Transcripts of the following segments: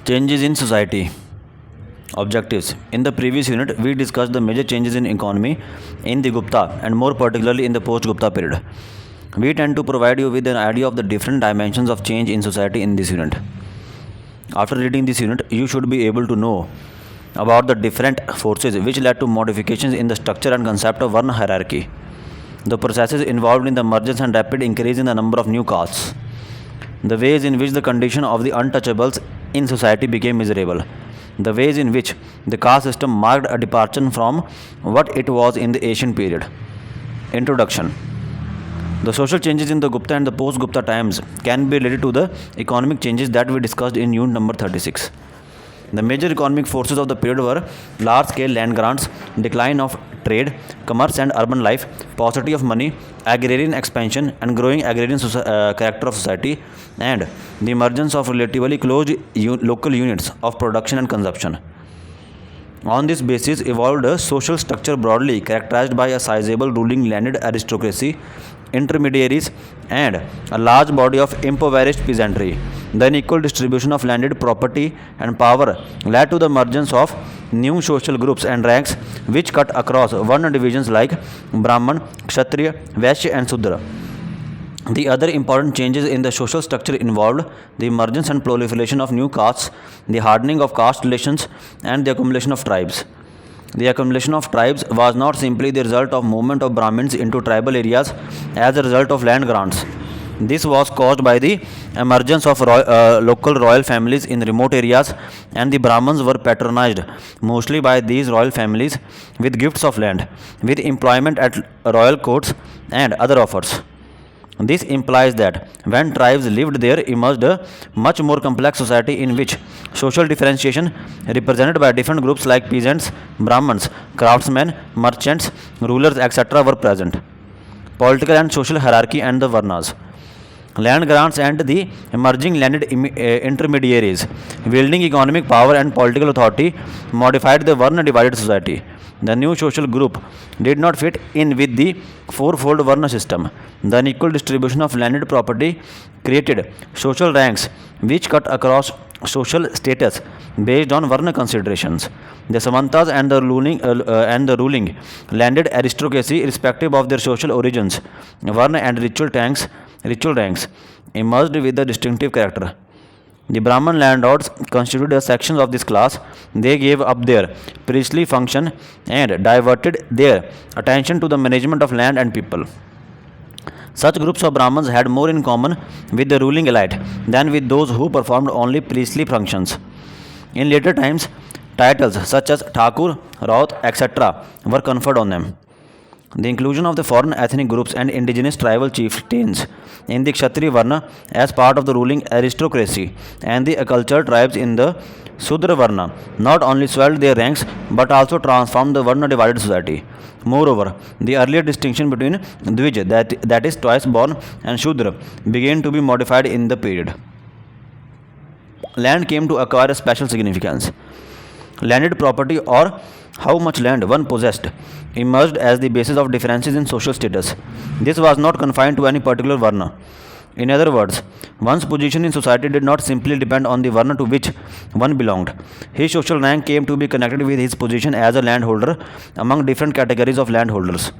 Changes in society. Objectives. In the previous unit, we discussed the major changes in economy in the Gupta and more particularly in the post-Gupta period. We tend to provide you with an idea of the different dimensions of change in society in this unit. After reading this unit, you should be able to know about the different forces which led to modifications in the structure and concept of Varna hierarchy, the processes involved in the emergence and rapid increase in the number of new castes, the ways in which the condition of the untouchables in society became miserable, the ways in which the caste system marked a departure from what it was in the ancient period. Introduction. The social changes in the Gupta and the post-Gupta times can be related to the economic changes that we discussed in unit number 36. The major economic forces of the period were large-scale land grants, decline of trade, commerce and urban life, paucity of money, agrarian expansion and growing agrarian character of society, and the emergence of relatively closed local units of production and consumption. On this basis evolved a social structure broadly characterized by a sizable ruling landed aristocracy, intermediaries, and a large body of impoverished peasantry. The unequal distribution of landed property and power led to the emergence of new social groups and ranks which cut across Varna divisions like Brahman, Kshatriya, Vaishya, and Sudra. The other important changes in the social structure involved the emergence and proliferation of new castes, the hardening of caste relations, and the accumulation of tribes. The accumulation of tribes was not simply the result of movement of Brahmins into tribal areas as a result of land grants. This was caused by the emergence of local royal families in remote areas, and the Brahmins were patronized mostly by these royal families with gifts of land, with employment at royal courts and other offers. This implies that when tribes lived there emerged a much more complex society in which social differentiation represented by different groups like peasants, Brahmins, craftsmen, merchants, rulers, etc. were present. Political and social hierarchy and the Varnas. Land grants and the emerging landed intermediaries wielding economic power and political authority modified the Varna divided society. The new social group did not fit in with the fourfold Varna system. The unequal distribution of landed property created social ranks which cut across social status based on Varna considerations. The Samantas and the ruling landed aristocracy, irrespective of their social origins, Varna and ritual ranks, emerged with a distinctive character. The Brahman landlords constituted a section of this class. They gave up their priestly function and diverted their attention to the management of land and people. Such groups of Brahmins had more in common with the ruling elite than with those who performed only priestly functions. In later times, titles such as Thakur, Raut, etc. were conferred on them. The inclusion of the foreign ethnic groups and indigenous tribal chieftains in the Kshatriya Varna as part of the ruling aristocracy and the accultured tribes in the Sudra Varna not only swelled their ranks but also transformed the Varna divided society. Moreover, the earlier distinction between Dvij, that is twice born, and Shudra began to be modified in the period. Land came to acquire a special significance. Landed property, or how much land one possessed, emerged as the basis of differences in social status. This was not confined to any particular Varna. In other words, one's position in society did not simply depend on the Varna to which one belonged. His social rank came to be connected with his position as a landholder among different categories of landholders.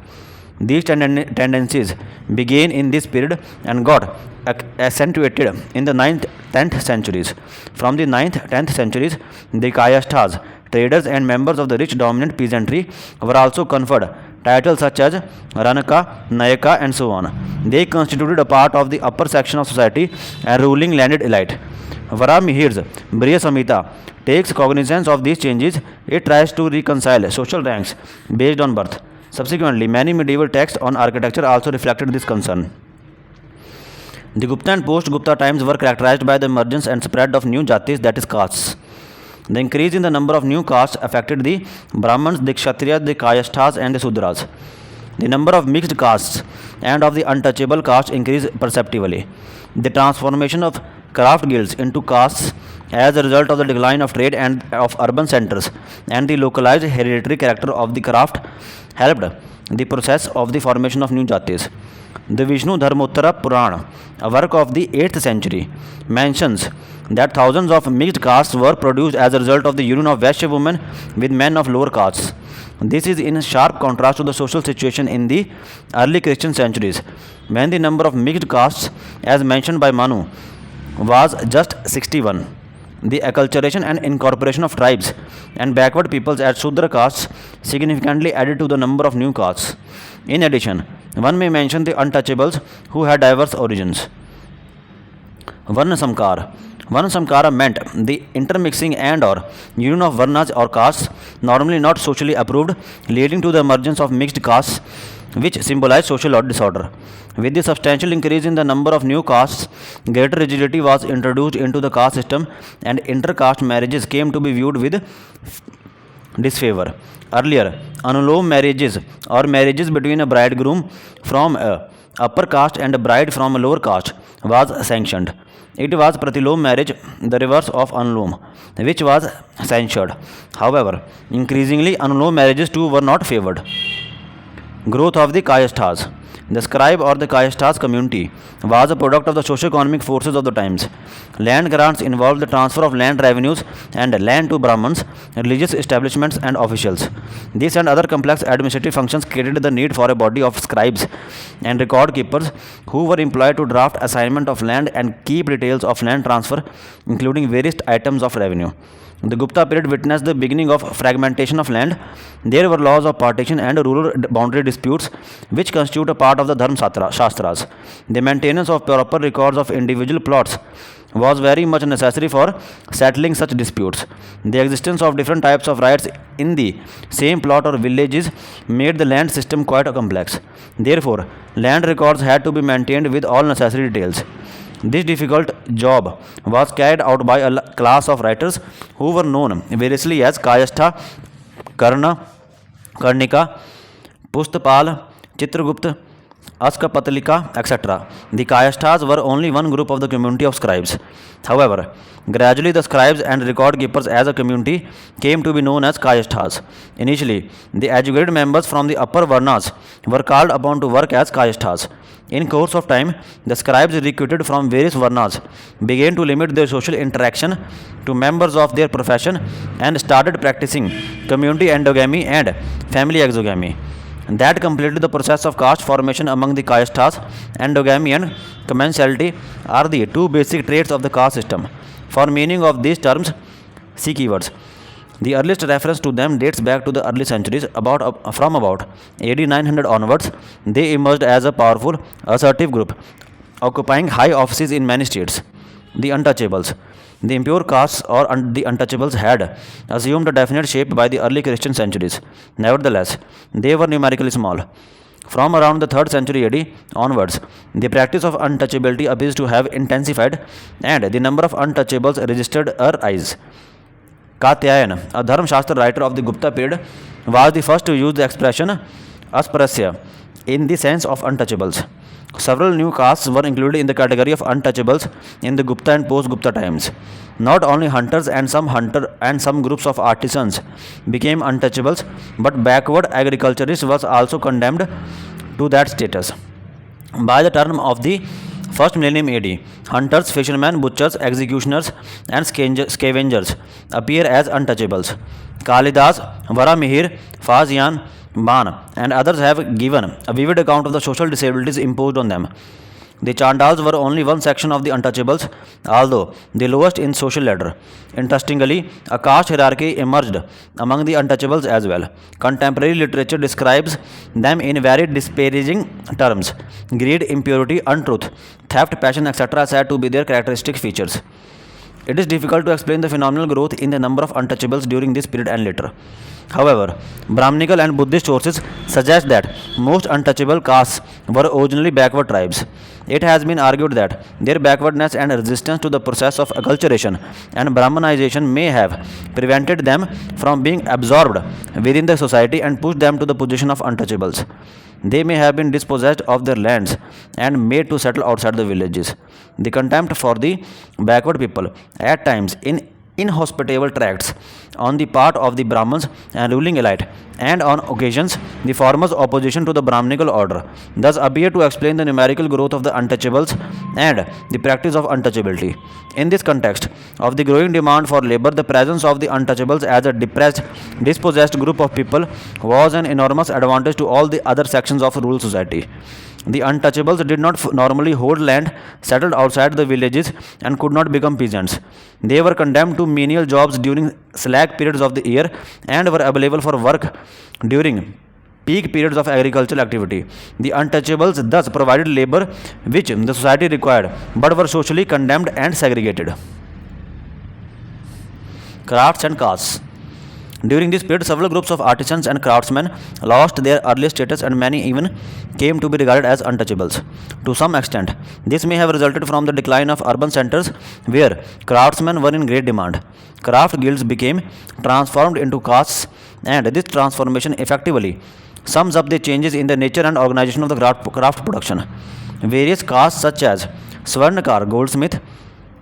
These tendencies began in this period and got accentuated in the 9th, 10th centuries. From the 9th, 10th centuries, the Kayasthas, traders and members of the rich dominant peasantry were also conferred titles such as Ranaka, Nayaka and so on. They constituted a part of the upper section of society and ruling landed elite. Varamihir's Briya Samhita takes cognizance of these changes. It tries to reconcile social ranks based on birth. Subsequently, many medieval texts on architecture also reflected this concern. The Gupta and post-Gupta times were characterized by the emergence and spread of new jatis, that is castes. The increase in the number of new castes affected the Brahmins, the Kshatriyas, the Kayasthas and the Sudras. The number of mixed castes and of the untouchable castes increased perceptibly. The transformation of craft guilds into castes as a result of the decline of trade and of urban centers and the localized hereditary character of the craft helped the process of the formation of new jatis. The Vishnu Dharmottara Purana, a work of the 8th century, mentions that thousands of mixed castes were produced as a result of the union of Vaishya women with men of lower castes. This is in sharp contrast to the social situation in the early Christian centuries, when the number of mixed castes, as mentioned by Manu, was just 61. The acculturation and incorporation of tribes and backward peoples as Shudra castes significantly added to the number of new castes. In addition, one may mention the untouchables who had diverse origins. Varna Samkar. Varna Samkara meant the intermixing and or union of varnas or castes normally not socially approved, leading to the emergence of mixed castes which symbolize social disorder. With the substantial increase in the number of new castes, greater rigidity was introduced into the caste system and inter-caste marriages came to be viewed with disfavor. Earlier, Anulom marriages or marriages between a bridegroom from a upper caste and a bride from a lower caste was sanctioned. It was Pratilom marriage, the reverse of Anulom, which was censured. However, increasingly Anulom marriages too were not favored. Growth of the Kayasthas. The scribe or the Kayasthas community was a product of the socio-economic forces of the times. Land grants involved the transfer of land revenues and land to Brahmins, religious establishments and officials. This and other complex administrative functions created the need for a body of scribes and record keepers who were employed to draft assignment of land and keep details of land transfer, including various items of revenue. The Gupta period witnessed the beginning of fragmentation of land. There were laws of partition and rural boundary disputes which constitute a part of the Dharma Shastras. The maintenance of proper records of individual plots was very much necessary for settling such disputes. The existence of different types of rights in the same plot or villages made the land system quite complex. Therefore, land records had to be maintained with all necessary details. This difficult job was carried out by a class of writers who were known variously as Kayastha, Karna, Karnika, Pustapal, Chitragupta, Askapatalika, etc. The Kayasthas were only one group of the community of scribes. However, gradually the scribes and record keepers as a community came to be known as Kayasthas. Initially, the educated members from the upper Varnas were called upon to work as Kayasthas. In course of time, the scribes recruited from various Varnas began to limit their social interaction to members of their profession and started practicing community endogamy and family exogamy. That completed the process of caste formation among the Kayasthas. Endogamy and commensality are the two basic traits of the caste system. For meaning of these terms, see keywords. The earliest reference to them dates back to the early centuries, from about AD 900 onwards. They emerged as a powerful, assertive group, occupying high offices in many states. The untouchables. The impure castes or the untouchables had assumed a definite shape by the early Christian centuries. Nevertheless, they were numerically small. From around the 3rd century AD onwards, the practice of untouchability appears to have intensified and the number of untouchables registered a rise. Katyayan, a Dharma Shastra writer of the Gupta period, was the first to use the expression asparasya in the sense of untouchables. Several new castes were included in the category of untouchables in the Gupta and post-Gupta times. Not only hunters and some groups of artisans became untouchables, but backward agriculturists was also condemned to that status. By the turn of the first millennium AD, hunters, fishermen, butchers, executioners, and scavengers appear as untouchables. Kalidas, Varamihir, Fazian, Ban, and others have given a vivid account of the social disabilities imposed on them. The Chandals were only one section of the untouchables, although the lowest in social ladder. Interestingly, a caste hierarchy emerged among the untouchables as well. Contemporary literature describes them in very disparaging terms. Greed, impurity, untruth, theft, passion, etc. are said to be their characteristic features. It is difficult to explain the phenomenal growth in the number of untouchables during this period and later. However, Brahminical and Buddhist sources suggest that most untouchable castes were originally backward tribes. It has been argued that their backwardness and resistance to the process of acculturation and Brahmanization may have prevented them from being absorbed within the society and pushed them to the position of untouchables. They may have been dispossessed of their lands and made to settle outside the villages. The contempt for the backward people at times inhospitable tracts on the part of the Brahmins and ruling elite, and on occasions the former's opposition to the Brahminical order, thus appear to explain the numerical growth of the untouchables and the practice of untouchability. In this context of the growing demand for labor, the presence of the untouchables as a depressed, dispossessed group of people was an enormous advantage to all the other sections of rural society. The untouchables did not normally hold land, settled outside the villages, and could not become peasants. They were condemned to menial jobs during slack periods of the year and were available for work during peak periods of agricultural activity. The untouchables thus provided labor which the society required, but were socially condemned and segregated. Crafts and castes. During this period, several groups of artisans and craftsmen lost their early status, and many even came to be regarded as untouchables. To some extent, this may have resulted from the decline of urban centers where craftsmen were in great demand. Craft guilds became transformed into castes, and this transformation effectively sums up the changes in the nature and organization of the craft production. Various castes such as Swarnakar, goldsmith,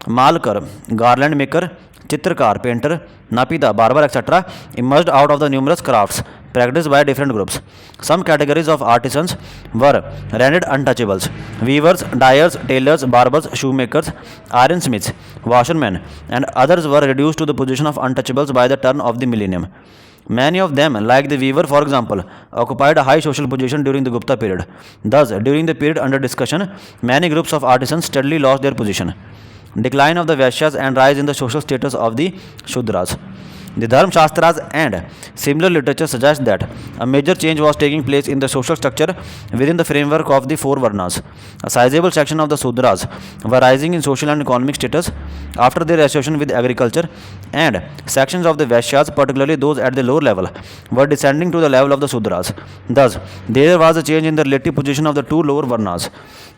Malkar, garland maker, Chitrakar, painter, Napita, barber, etc., emerged out of the numerous crafts practiced by different groups. Some categories of artisans were rendered untouchables: weavers, dyers, tailors, barbers, shoemakers, ironsmiths, washermen, and others were reduced to the position of untouchables by the turn of the millennium. Many of them, like the weaver for example, occupied a high social position during the Gupta period. Thus, during the period under discussion, many groups of artisans steadily lost their position. Decline of the Vaishyas and rise in the social status of the Shudras. The Dharma Shastras and similar literature suggest that a major change was taking place in the social structure within the framework of the four Varnas. A sizable section of the Sudras were rising in social and economic status after their association with agriculture, and sections of the Vaishyas, particularly those at the lower level, were descending to the level of the Sudras. Thus, there was a change in the relative position of the two lower Varnas.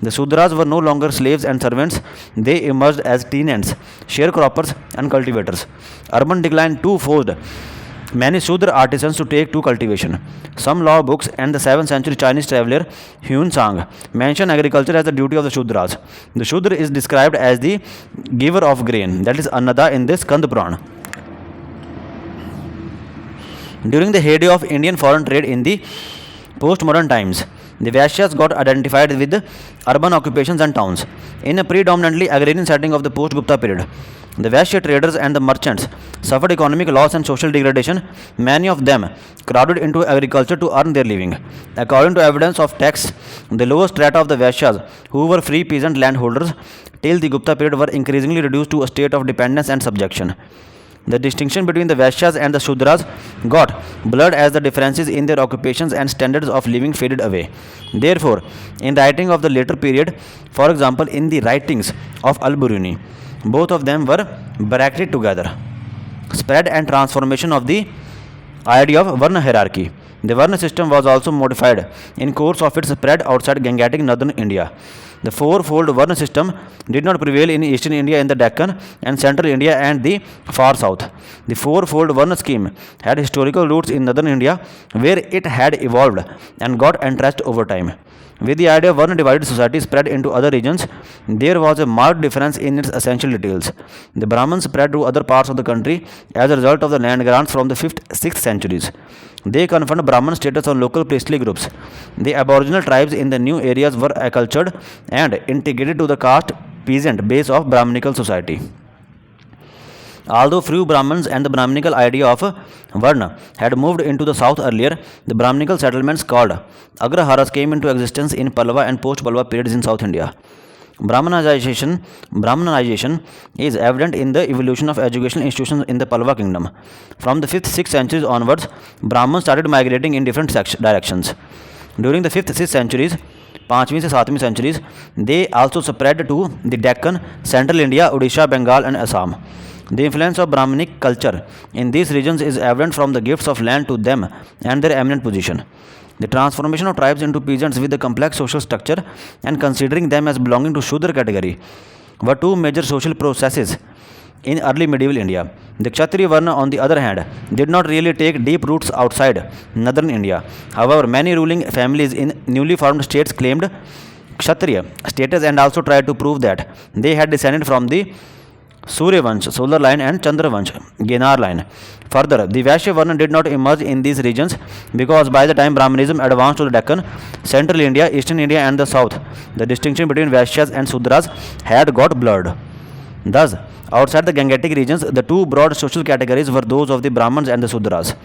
The Sudras were no longer slaves and servants, they emerged as tenants, sharecroppers, and cultivators. Urban decline too forced many Sudra artisans to take to cultivation. Some law books and the 7th century Chinese traveler Huan Sang mention agriculture as the duty of the Shudras. The Shudra is described as the giver of grain, that is Annada, in this Skand Puran. During the heyday of Indian foreign trade in the postmodern times, the Vaishyas got identified with urban occupations and towns. In a predominantly agrarian setting of the post-Gupta period, the Vaishya traders and the merchants suffered economic loss and social degradation. Many of them crowded into agriculture to earn their living. According to evidence of texts, the lower strata of the Vaishyas, who were free peasant landholders till the Gupta period, were increasingly reduced to a state of dependence and subjection. The distinction between the Vaishyas and the Shudras got blurred as the differences in their occupations and standards of living faded away. Therefore, in writing of the later period, for example in the writings of Al-Biruni, both of them were bracketed together. Spread and transformation of the idea of Varna hierarchy. The Varna system was also modified in course of its spread outside Gangetic northern India. The fourfold Varna system did not prevail in eastern India, in the Deccan and central India and the far south. The fourfold Varna scheme had historical roots in northern India, where it had evolved and got entrenched over time. With the idea of Varna divided society spread into other regions, there was a marked difference in its essential details. The Brahmins spread to other parts of the country as a result of the land grants from the 5th, 6th centuries. They conferred Brahman status on local priestly groups. The aboriginal tribes in the new areas were acculturated and integrated to the caste peasant base of Brahminical society. Although few Brahmins and the Brahminical idea of Varna had moved into the south earlier, the Brahminical settlements called Agraharas came into existence in Pallava and post-Pallava periods in South India. Brahmanization is evident in the evolution of educational institutions in the Pallava kingdom. From the 5th, 6th centuries onwards, Brahmins started migrating in different directions. During the 5th, 6th centuries, 5वीं से 7वीं centuries, they also spread to the Deccan, Central India, Odisha, Bengal and Assam. The influence of Brahminic culture in these regions is evident from the gifts of land to them and their eminent position. The transformation of tribes into peasants with a complex social structure and considering them as belonging to Shudra category were two major social processes in early medieval India. The Kshatriya Varna, on the other hand, did not really take deep roots outside northern India. However, many ruling families in newly formed states claimed Kshatriya status and also tried to prove that they had descended from the Suryavansh, solar line, and Chandravansh, Ginar line. Further, the Vaishya Varna did not emerge in these regions because by the time Brahmanism advanced to the Deccan, central India, eastern India, and the south, the distinction between Vaishyas and Sudras had got blurred. Thus, outside the Gangetic regions, the two broad social categories were those of the Brahmins and the Sudras.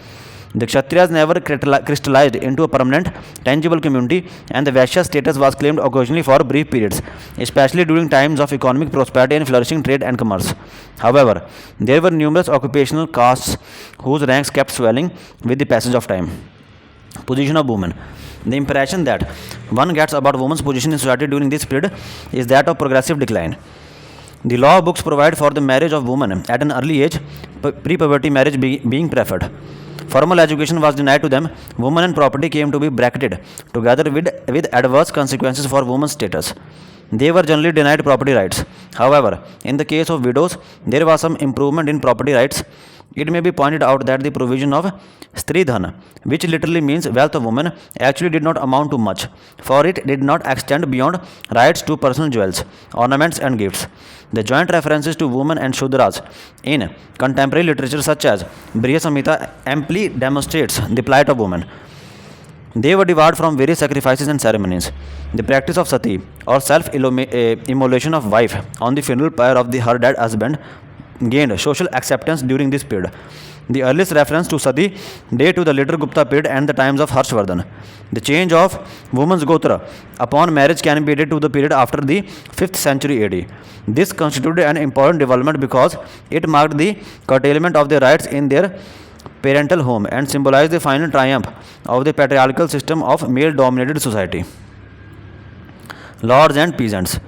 The Kshatriyas never crystallized into a permanent, tangible community, and the Vaishya status was claimed occasionally for brief periods, especially during times of economic prosperity and flourishing trade and commerce. However, there were numerous occupational castes whose ranks kept swelling with the passage of time. Position of women. The impression that one gets about women's position in society during this period is that of progressive decline. The law books provide for the marriage of women at an early age, pre-puberty marriage being preferred. Formal education was denied to them. Women and property came to be bracketed together with adverse consequences for women's status. They were generally denied property rights. However, in the case of widows, there was some improvement in property rights. It may be pointed out that the provision of Stridhan, which literally means wealth of women, actually did not amount to much, for it did not extend beyond rights to personal jewels, ornaments, and gifts. The joint references to women and Shudras in contemporary literature such as Briha Samhita amply demonstrates the plight of women. They were debarred from various sacrifices and ceremonies. The practice of sati or self-immolation of wife on the funeral pyre of her dead husband gained social acceptance during this period. The earliest reference to sati date to the later Gupta period and the times of Harshvardhan. The change of woman's gotra upon marriage can be dated to the period after the 5th century AD. This constituted an important development because it marked the curtailment of their rights in their parental home and symbolized the final triumph of the patriarchal system of male-dominated society. Lords and peasants.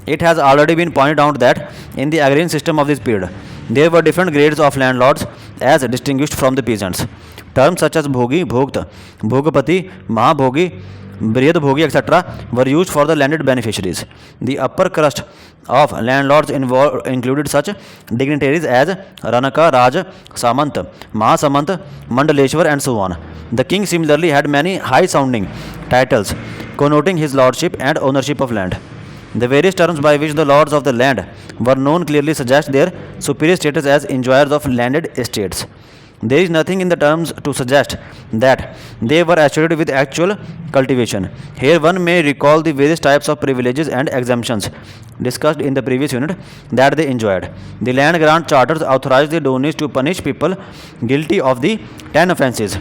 It has already been pointed out that in the agrarian system of this period, there were different grades of landlords as distinguished from the peasants. Terms such as Bhogi, Bhogta, Bhogapati, Mahabhogi, Brihadbhogi, etc. were used for the landed beneficiaries. The upper crust of landlords included such dignitaries as Ranaka, Raj, Samant, Mahasamant, Mandaleshwar, and so on. The king similarly had many high-sounding titles connoting his lordship and ownership of land. The various terms by which the lords of the land were known clearly suggest their superior status as enjoyers of landed estates. There is nothing in the terms to suggest that they were associated with actual cultivation. Here one may recall the various types of privileges and exemptions discussed in the previous unit that they enjoyed. The land grant charters authorized the donis to punish people guilty of the 10 offences,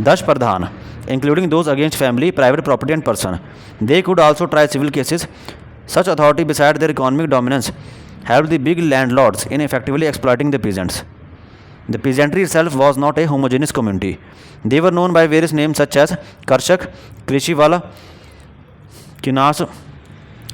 Dash Pradhan, including those against family, private property, and person. They could also try civil cases. Such authority, besides their economic dominance, helped the big landlords in effectively exploiting the peasants. The peasantry itself was not a homogeneous community. They were known by various names such as Karshak, Krishiwala, Kinas,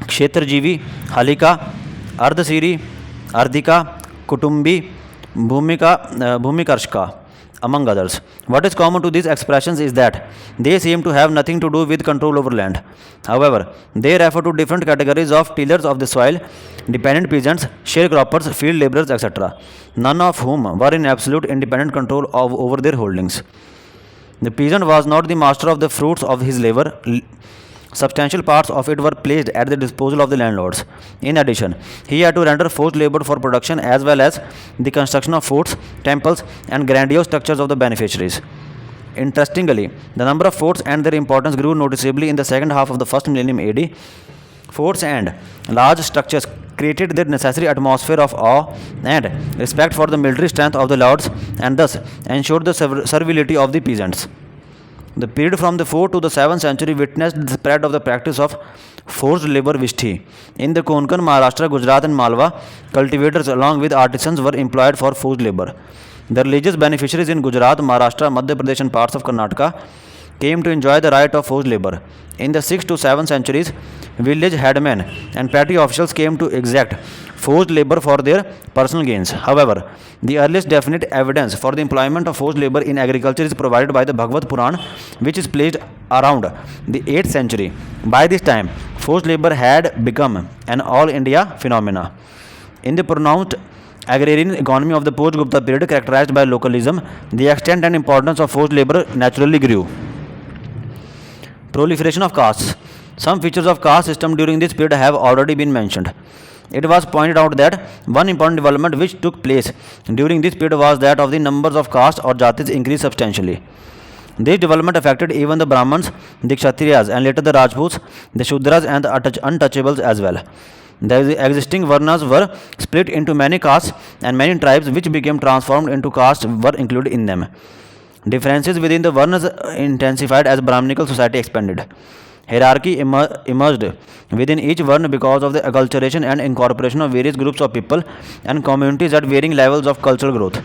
Kshetrajivi, Halika, Ardhasiri, Ardhika, Kutumbi, Bhumikarshka, among others. What is common to these expressions is that they seem to have nothing to do with control over land. However, they refer to different categories of tillers of the soil, dependent peasants, sharecroppers, field laborers, etc., none of whom were in absolute independent control over their holdings. The peasant was not the master of the fruits of his labor. Substantial parts of it were placed at the disposal of the landlords. In addition, he had to render forced labor for production as well as the construction of forts, temples, and grandiose structures of the beneficiaries. Interestingly, the number of forts and their importance grew noticeably in the second half of the first millennium AD. Forts and large structures created the necessary atmosphere of awe and respect for the military strength of the lords and thus ensured the servility of the peasants. The period from the 4th to the 7th century witnessed the spread of the practice of forced labor vishti. In the Konkan, Maharashtra, Gujarat, and Malwa, cultivators along with artisans were employed for forced labor. The religious beneficiaries in Gujarat, Maharashtra, Madhya Pradesh, and parts of Karnataka came to enjoy the right of forced labor. In the 6th to 7th centuries, village headmen and petty officials came to exact forced labor for their personal gains. However, the earliest definite evidence for the employment of forced labor in agriculture is provided by the Bhagavad Puran, which is placed around the 8th century. By this time, forced labor had become an all-India phenomena. In the pronounced agrarian economy of the post-Gupta period characterized by localism, the extent and importance of forced labor naturally grew. Proliferation of castes. Some features of caste system during this period have already been mentioned. It was pointed out that one important development which took place during this period was that of the numbers of castes or jatis increased substantially. This development affected even the Brahmins, the Kshatriyas, and later the Rajputs, the Shudras, and the untouchables as well. The existing Varnas were split into many castes, and many tribes which became transformed into castes were included in them. Differences within the Varnas intensified as Brahminical society expanded. Hierarchy emerged within each Varna because of the acculturation and incorporation of various groups of people and communities at varying levels of cultural growth.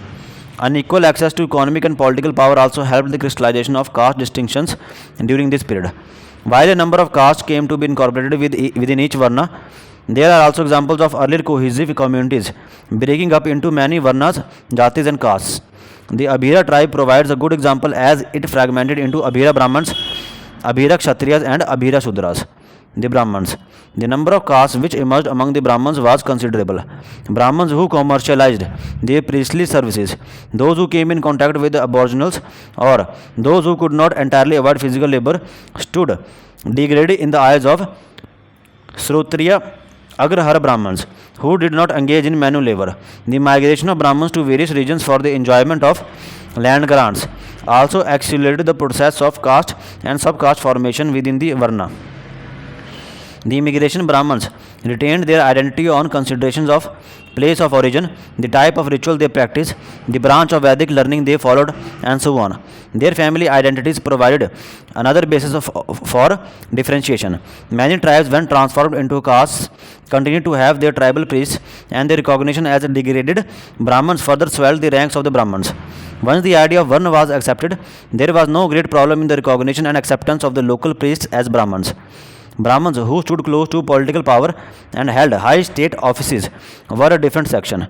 Unequal access to economic and political power also helped the crystallization of caste distinctions during this period. While a number of castes came to be incorporated within each Varna, there are also examples of earlier cohesive communities breaking up into many Varnas, Jatis, and castes. The Abhira tribe provides a good example as it fragmented into Abhira Brahmans, Abhira Kshatriyas, and Abhira Shudras. The Brahmans. The number of castes which emerged among the Brahmans was considerable. Brahmans who commercialized their priestly services, those who came in contact with the aboriginals, or those who could not entirely avoid physical labor, stood degraded in the eyes of Shrotriya Agrahara Brahmans, who did not engage in manual labor. The migration of Brahmins to various regions for the enjoyment of land grants also accelerated the process of caste and subcaste formation within the Varna. The immigration Brahmins retained their identity on considerations of place of origin, the type of ritual they practiced, the branch of Vedic learning they followed, and so on. Their family identities provided another basis for differentiation. Many tribes, when transformed into castes, continued to have their tribal priests, and their recognition as degraded Brahmins further swelled the ranks of the Brahmins. Once the idea of Varna was accepted, there was no great problem in the recognition and acceptance of the local priests as Brahmins. Brahmins who stood close to political power and held high state offices were a different section.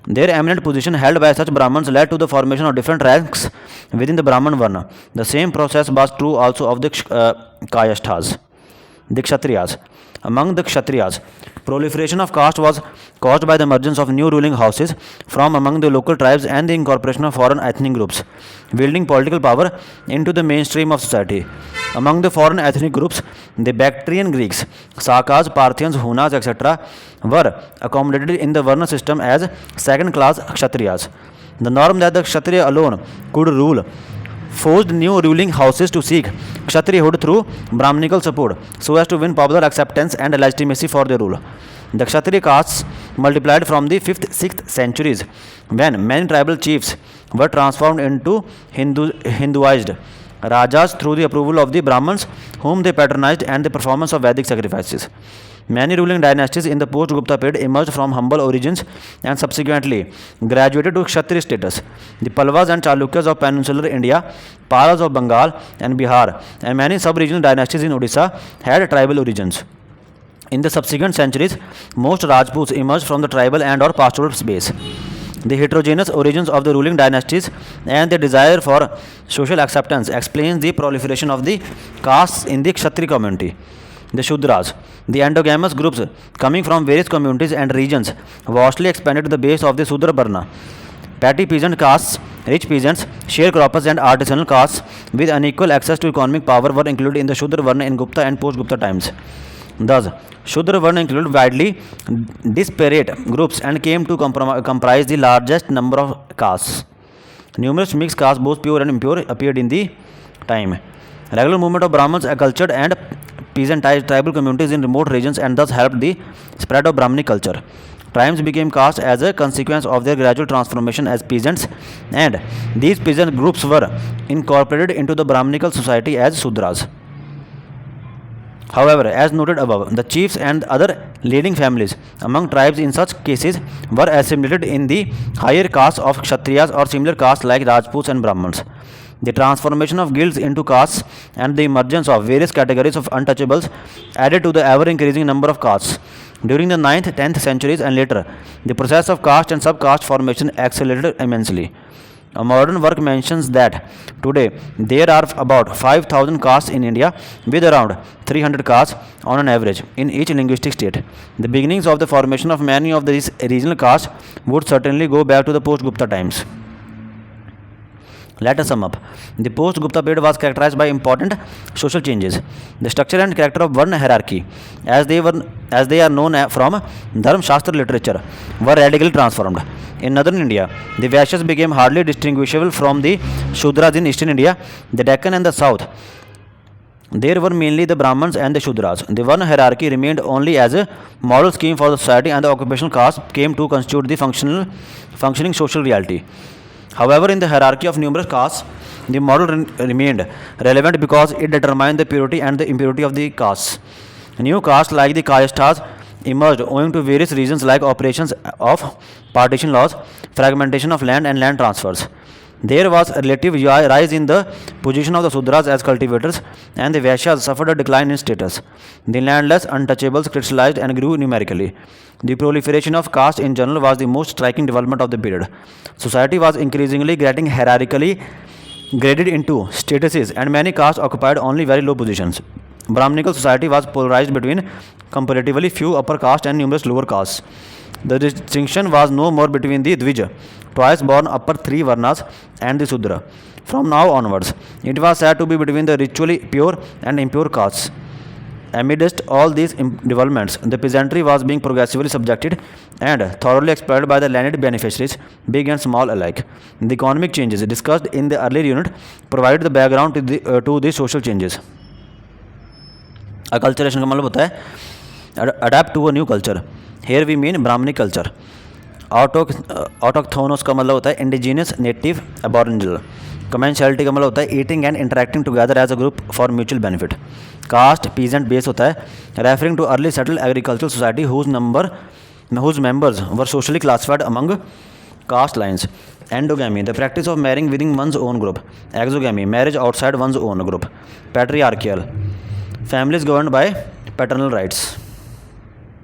Their eminent position held by such Brahmins led to the formation of different ranks within the Brahman Varna. The same process was true also of the Kayasthas, the Kshatriyas. Among the Kshatriyas, proliferation of caste was caused by the emergence of new ruling houses from among the local tribes and the incorporation of foreign ethnic groups, wielding political power into the mainstream of society. Among the foreign ethnic groups, the Bactrian Greeks, Sakas, Parthians, Hunas, etc., were accommodated in the Varna system as second-class Kshatriyas. The norm that the Kshatriya alone could rule forced new ruling houses to seek Kshatriyahood through Brahminical support so as to win popular acceptance and legitimacy for their rule. The Kshatriya castes multiplied from the 5th, 6th centuries when many tribal chiefs were transformed into Hinduized Rajas through the approval of the Brahmins whom they patronized and the performance of Vedic sacrifices. Many ruling dynasties in the post-Gupta period emerged from humble origins and subsequently graduated to Kshatriya status. The Palwas and Chalukyas of peninsular India, Palas of Bengal and Bihar, and many sub-regional dynasties in Odisha had tribal origins. In the subsequent centuries, most Rajputs emerged from the tribal and or pastoral space. The heterogeneous origins of the ruling dynasties and their desire for social acceptance explains the proliferation of the castes in the Kshatriya community. The Shudras, the endogamous groups coming from various communities and regions, vastly expanded the base of the Sudra Varna. Petty peasant castes, rich peasants, sharecroppers, and artisanal castes with unequal access to economic power were included in the Shudra Varna in Gupta and post-Gupta times. Thus, Shudra Varna included widely disparate groups and came to comprise the largest number of castes. Numerous mixed castes, both pure and impure, appeared in the time. Regular movement of Brahmins, accultured and peasantized tribal communities in remote regions and thus helped the spread of Brahminic culture. Tribes became castes as a consequence of their gradual transformation as peasants, and these peasant groups were incorporated into the Brahminical society as Sudras. However, as noted above, the chiefs and other leading families among tribes in such cases were assimilated in the higher castes of Kshatriyas or similar castes like Rajputs and Brahmins. The transformation of guilds into castes and the emergence of various categories of untouchables added to the ever-increasing number of castes. During the 9th, 10th centuries and later, the process of caste and subcaste formation accelerated immensely. A modern work mentions that today there are about 5,000 castes in India with around 300 castes on an average in each linguistic state. The beginnings of the formation of many of these regional castes would certainly go back to the post-Gupta times. Let us sum up. The post-Gupta period was characterized by important social changes. The structure and character of Varna hierarchy, as they are known from Dharma Shastra literature, were radically transformed. In northern India, the Vaishyas became hardly distinguishable from the Shudras in eastern India, the Deccan and the south. There were mainly the Brahmins and the Shudras. The Varna hierarchy remained only as a model scheme for the society, and the occupational caste came to constitute the functioning social reality. However, in the hierarchy of numerous castes, the model remained relevant because it determined the purity and the impurity of the castes. New castes like the Kayasthas emerged owing to various reasons like operations of partition laws, fragmentation of land, and land transfers. There was a relative rise in the position of the Sudras as cultivators, and the Vaishyas suffered a decline in status. The landless untouchables crystallized and grew numerically. The proliferation of caste in general was the most striking development of the period. Society was increasingly getting hierarchically graded into statuses, and many castes occupied only very low positions. Brahminical society was polarized between comparatively few upper castes and numerous lower castes. The distinction was no more between the Dvija, twice born upper three Varnas, and the Sudra. From now onwards, it was said to be between the ritually pure and impure castes. Amidst all these developments, the peasantry was being progressively subjected and thoroughly exploited by the landed beneficiaries, big and small alike. The economic changes discussed in the earlier unit provided the background to the social changes. Acculturation का मतलब होता है adapt to a new culture. Here we mean Brahminic culture. Autochthonous का मतलब होता है indigenous, native, aboriginal. Commensality का मतलब होता है eating and interacting together as a group for mutual benefit. Caste peasant base होता है referring to early settled agricultural society whose members were socially classified among caste lines. Endogamy, the practice of marrying within one's own group. Exogamy, marriage outside one's own group. Patriarchal, families governed by paternal rights.